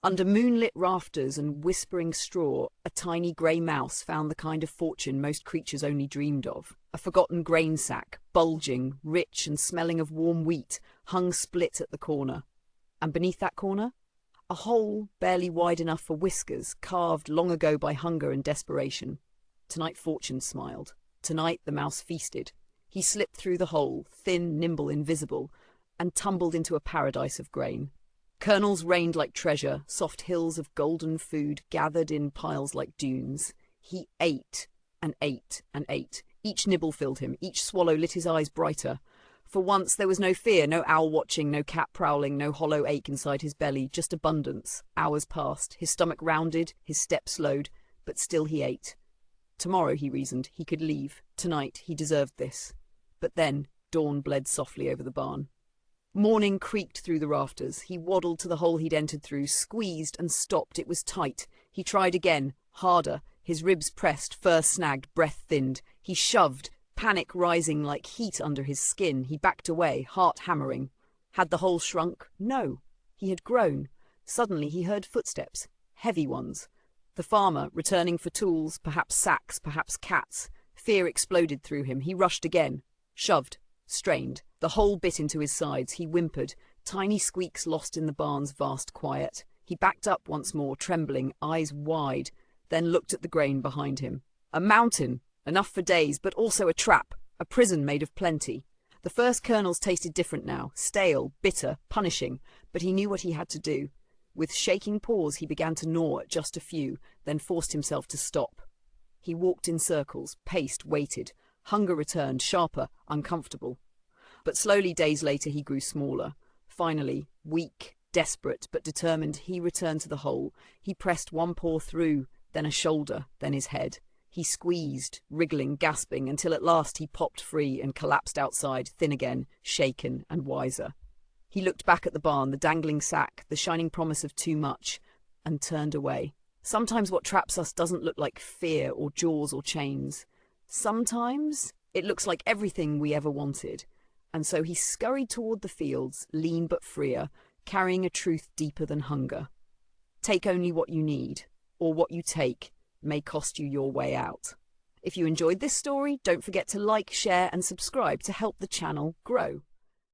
Under moonlit rafters and whispering straw, a tiny grey mouse found the kind of fortune most creatures only dreamed of. A forgotten grain sack, bulging, rich and smelling of warm wheat, hung split at the corner. And beneath that corner, a hole barely wide enough for whiskers, carved long ago by hunger and desperation. Tonight fortune smiled. Tonight the mouse feasted. He slipped through the hole, thin, nimble, invisible, and tumbled into a paradise of grain. Kernels rained like treasure, soft hills of golden food gathered in piles like dunes. He ate and ate and ate. Each nibble filled him, each swallow lit his eyes brighter. For once there was no fear, no owl watching, no cat prowling, no hollow ache inside his belly, just abundance. Hours passed, his stomach rounded, his step slowed, but still he ate. Tomorrow, he reasoned, he could leave. Tonight, he deserved this. But then, dawn bled softly over the barn. Morning creaked through the rafters. He waddled to the hole he'd entered through, squeezed and stopped. It was tight. He tried again, harder. His ribs pressed, fur snagged, breath thinned. He shoved, panic rising like heat under his skin. He backed away, heart hammering. Had the hole shrunk? No. He had grown. Suddenly he heard footsteps, heavy ones. The farmer, returning for tools, perhaps sacks, perhaps cats. Fear exploded through him. He rushed again, shoved, strained. The hole bit into his sides. He whimpered, tiny squeaks lost in the barn's vast quiet. He backed up once more, trembling, eyes wide, then looked at the grain behind him. A mountain, enough for days, but also a trap, a prison made of plenty. The first kernels tasted different now, stale, bitter, punishing, but he knew what he had to do. With shaking paws he began to gnaw at just a few, then forced himself to stop. He walked in circles, paced, waited. Hunger returned, sharper, uncomfortable. But slowly, days later, he grew smaller. Finally, weak, desperate, but determined, he returned to the hole. He pressed one paw through, then a shoulder, then his head. He squeezed, wriggling, gasping, until at last he popped free and collapsed outside, thin again, shaken and wiser. He looked back at the barn, the dangling sack, the shining promise of too much, and turned away. Sometimes what traps us doesn't look like fear or jaws or chains. Sometimes it looks like everything we ever wanted. And so he scurried toward the fields, lean but freer, carrying a truth deeper than hunger. Take only what you need, or what you take may cost you your way out. If you enjoyed this story, don't forget to like, share and subscribe to help the channel grow.